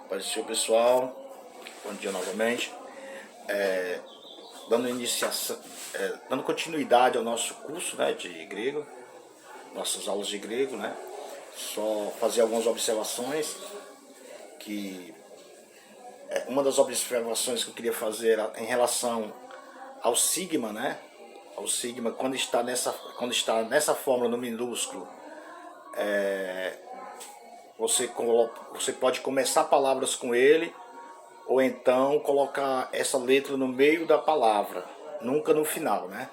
Paz do Senhor, pessoal. Bom dia novamente. Dando continuidade ao nosso curso, né, de grego, nossas aulas de grego, né? Só fazer algumas observações. Uma das observações que eu queria fazer era em relação ao sigma, né? Ao sigma, quando está nessa fórmula no minúsculo, você pode começar palavras com ele, ou então colocar essa letra no meio da palavra, nunca no final, né?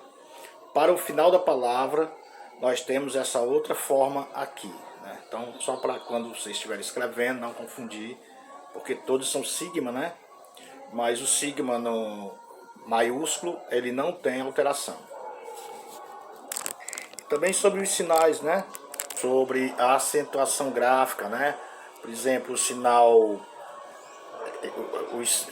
Para o final da palavra, nós temos essa outra forma aqui, né? Então, só para quando você estiver escrevendo, não confundir, porque todos são sigma, né? Mas o sigma no maiúsculo, ele não tem alteração. Também sobre os sinais, né? Sobre a acentuação gráfica, né? Por exemplo, o sinal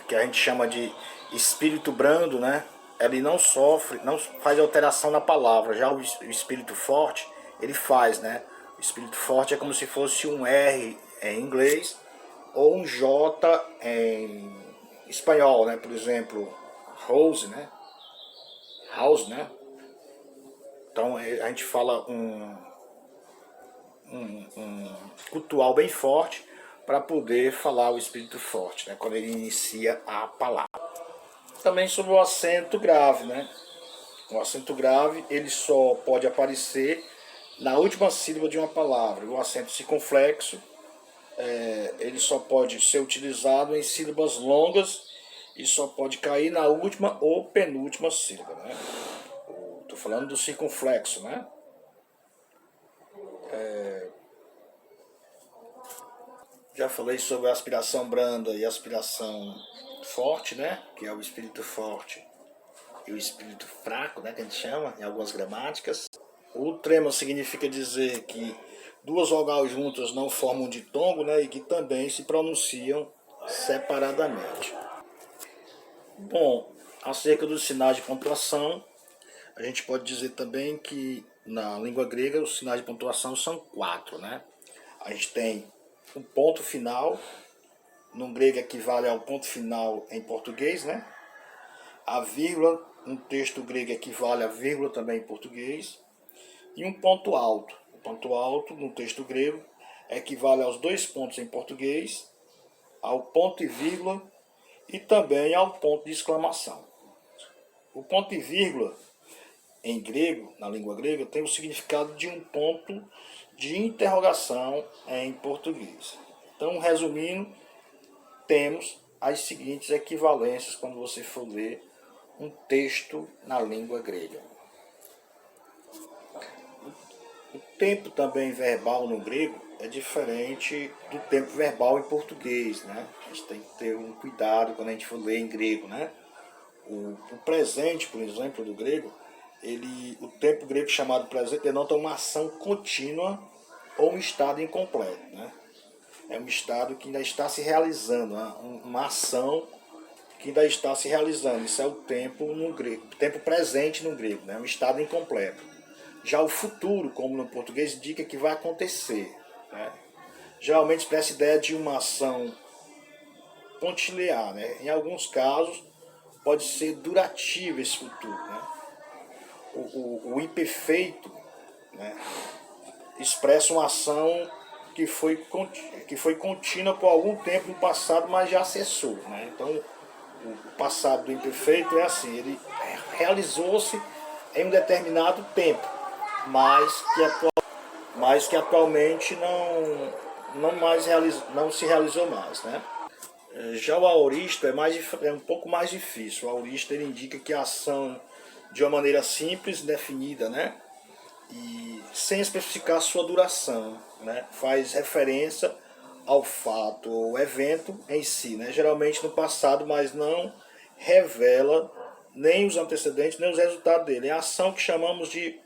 que a gente chama de espírito brando, né? Ele não sofre, não faz alteração na palavra. Já o espírito forte, ele faz, né? O espírito forte é como se fosse um R em inglês ou um J em espanhol, né? Por exemplo, Rose, né? House, né? Então a gente fala um cultual bem forte para poder falar o espírito forte, né? Quando ele inicia a palavra. Também sobre o acento grave, né? O acento grave, ele só pode aparecer na última sílaba de uma palavra. O acento circunflexo, ele só pode ser utilizado em sílabas longas e só pode cair na última ou penúltima sílaba, né? Estou falando do circunflexo, né? Já falei sobre a aspiração branda e a aspiração forte, né? Que é o espírito forte e o espírito fraco, né? Que a gente chama em algumas gramáticas. O trema significa dizer que duas vogais juntas não formam ditongo, né? E que também se pronunciam separadamente. Bom, acerca dos sinais de pontuação, a gente pode dizer também que na língua grega os sinais de pontuação são 4, né? A gente tem um ponto final, no grego equivale ao ponto final em português, né? A vírgula, no texto grego equivale a vírgula também em português. E um ponto alto. O ponto alto, no texto grego, equivale aos 2 pontos em português, ao ponto e vírgula e também ao ponto de exclamação. O ponto e vírgula, em grego, na língua grega, tem o significado de um ponto de interrogação em português. Então, resumindo, temos as seguintes equivalências quando você for ler um texto na língua grega. O tempo também verbal no grego é diferente do tempo verbal em português, né? A gente tem que ter um cuidado quando a gente for ler em grego, né? O presente, por exemplo, do grego, o tempo grego chamado presente denota uma ação contínua ou um estado incompleto, né? É um estado que ainda está se realizando, né? Uma ação que ainda está se realizando. Isso é o tempo no grego, tempo presente no grego, né? Um estado incompleto. Já o futuro, como no português, indica que vai acontecer, né? Geralmente expressa a ideia de uma ação pontilhar, né? Em alguns casos pode ser durativo esse futuro, né? O imperfeito, né, expressa uma ação que foi contínua por algum tempo no passado, mas já cessou, né? Então, o passado do imperfeito é assim, ele realizou-se em um determinado tempo, mas que atualmente não se realizou mais, né? Já o aorista é um pouco mais difícil. O aorista ele indica que a ação de uma maneira simples, definida, né? E sem especificar sua duração, né? Faz referência ao fato ou evento em si, né? Geralmente no passado, mas não revela nem os antecedentes, nem os resultados dele. É a ação que chamamos de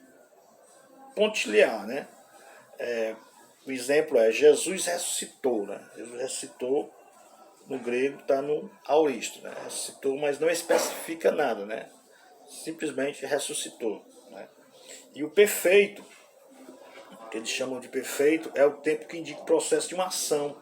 pontilhar, né? O exemplo é Jesus ressuscitou, né? Jesus ressuscitou, no grego está no aoristo, né? Ressuscitou, mas não especifica nada, né? Simplesmente ressuscitou, né? E o perfeito, que eles chamam de perfeito, é o tempo que indica o processo de uma ação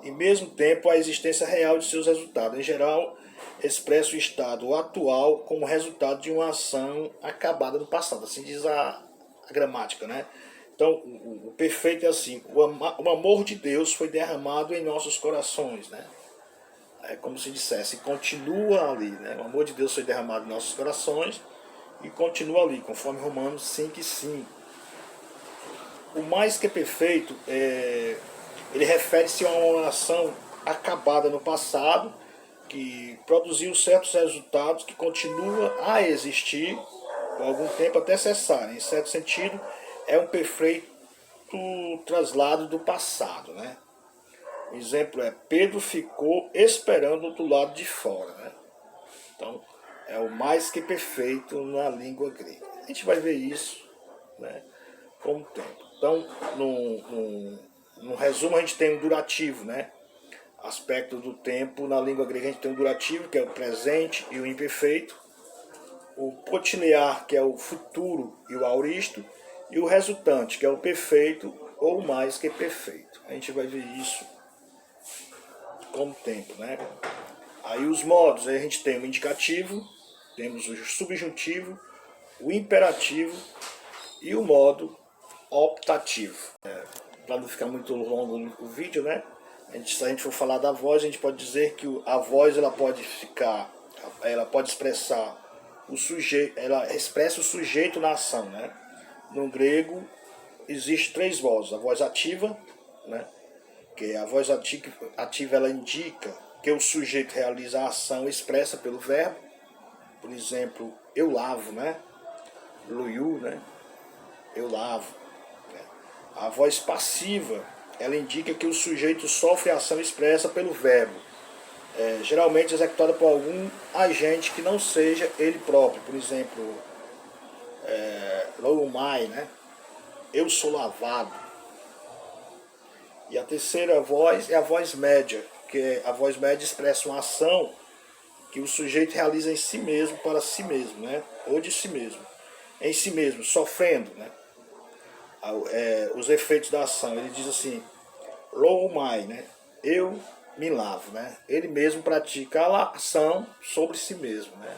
e mesmo tempo a existência real de seus resultados. Em geral, expressa o estado atual como resultado de uma ação acabada no passado, assim diz a gramática, né? Então, o perfeito é assim: o amor de Deus foi derramado em nossos corações, né? É como se dissesse, continua ali, né? O amor de Deus foi derramado em nossos corações e continua ali, conforme Romanos 5:5. O mais que perfeito, ele refere-se a uma ação acabada no passado, que produziu certos resultados que continua a existir por algum tempo até cessarem. Em certo sentido, é um perfeito traslado do passado, né? O exemplo é: Pedro ficou esperando do lado de fora, né? Então, é o mais que perfeito na língua grega. A gente vai ver isso, né, com o tempo. Então, no resumo, a gente tem um durativo, né? Aspecto do tempo, na língua grega a gente tem um durativo, que é o presente e o imperfeito, o continuar, que é o futuro e o auristo, e o resultante, que é o perfeito ou mais que perfeito. A gente vai ver isso com o tempo, né? Aí os modos, aí a gente tem o indicativo, temos o subjuntivo, o imperativo e o modo optativo. Para não ficar muito longo o vídeo, né? Se a gente for falar da voz, a gente pode dizer que a voz ela pode expressar o sujeito, ela expressa o sujeito na ação, né? No grego existe 3 vozes: a voz ativa, né? Que a voz ativa ela indica que o sujeito realiza a ação expressa pelo verbo. Por exemplo, eu lavo, né? Luiu, né? Eu lavo. A voz passiva ela indica que o sujeito sofre a ação expressa pelo verbo, geralmente executada por algum agente que não seja ele próprio. Por exemplo, loumai, né? Eu sou lavado. E a terceira voz é a voz média, que a voz média expressa uma ação que o sujeito realiza em si mesmo, para si mesmo, né? Ou de si mesmo, em si mesmo, sofrendo, né? Os efeitos da ação. Ele diz assim: loumai, né? Eu me lavo, né? Ele mesmo pratica a ação sobre si mesmo, né?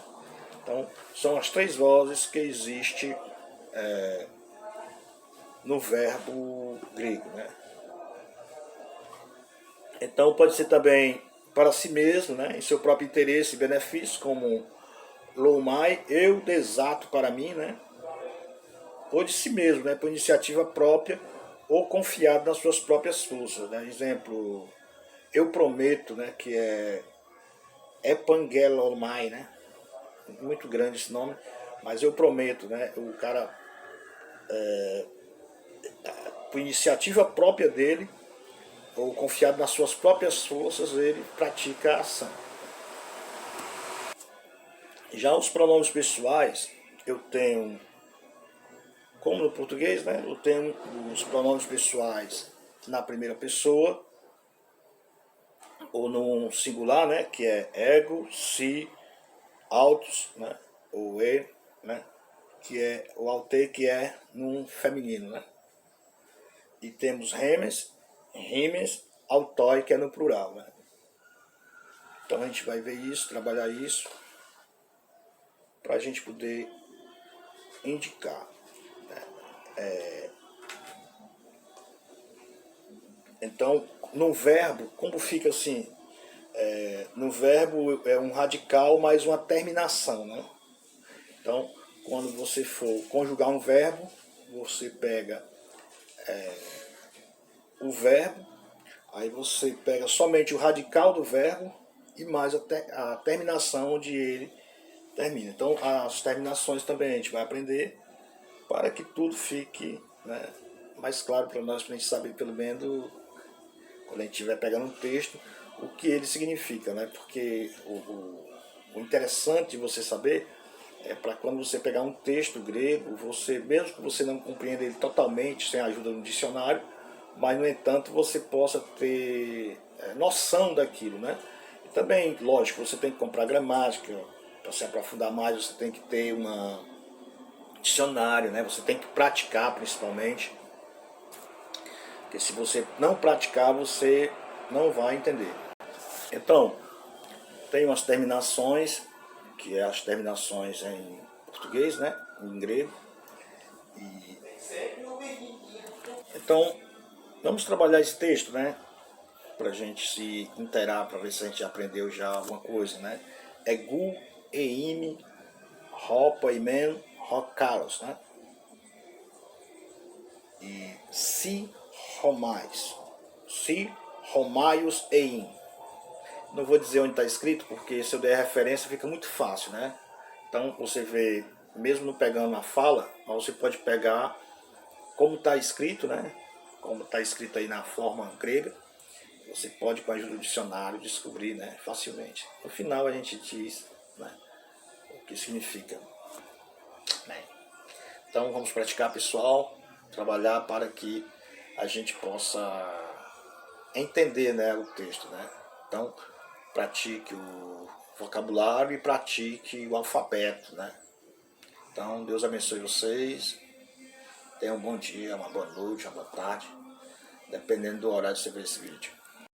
Então, são as 3 vozes que existem no verbo grego, né? Então, pode ser também para si mesmo, né? Em seu próprio interesse e benefício, como loumai, eu desato para mim, né? Ou de si mesmo, né? Por iniciativa própria ou confiado nas suas próprias forças, né? Exemplo, eu prometo, né? Que é epangelomai, né? Muito grande esse nome, mas eu prometo, né? O cara, por iniciativa própria dele, ou confiado nas suas próprias forças, ele pratica a ação. Já os pronomes pessoais, eu tenho, como no português, né? Eu tenho os pronomes pessoais na primeira pessoa, ou no singular, né? Que é ego, si, autos, né? Ou e, né? Que é o aute, que é num feminino, né? E temos remes, rimes, autói, que é no plural, né? Então a gente vai ver isso, trabalhar isso, para a gente poder indicar. Então, no verbo, como fica assim? No verbo é um radical mais uma terminação, né? Então, quando você for conjugar um verbo, você pega o verbo, aí você pega somente o radical do verbo e mais a terminação onde ele termina. Então, as terminações também a gente vai aprender para que tudo fique, né, mais claro para nós, para a gente saber pelo menos, quando a gente estiver pegando um texto, o que ele significa, né? Porque o interessante de você saber é para quando você pegar um texto grego, você, mesmo que você não compreenda ele totalmente, sem a ajuda do dicionário, mas no entanto você possa ter noção daquilo, né? E também, lógico, você tem que comprar gramática, para se aprofundar mais você tem que ter um dicionário, né? Você tem que praticar principalmente, porque se você não praticar, você não vai entender. Então, tem umas terminações, que é as terminações em português, né? Em grego. Então, vamos trabalhar esse texto, né? Para a gente se inteirar, para ver se a gente aprendeu já alguma coisa, né? É gu, eime, ropa, imen, rocaros, né? E si romais. Si romaios ein. Não vou dizer onde está escrito, porque se eu der referência fica muito fácil, né? Então você vê, mesmo não pegando a fala, você pode pegar como está escrito, né? Como está escrito aí na forma grega. Você pode, com a ajuda do dicionário, descobrir, né, facilmente. No final a gente diz, né, o que significa. Né? Então vamos praticar, pessoal, trabalhar para que a gente possa entender, né, o texto. Né? Então pratique o vocabulário e pratique o alfabeto. Né? Então Deus abençoe vocês. Tenham um bom dia, uma boa noite, uma boa tarde, dependendo do horário que você ver esse vídeo.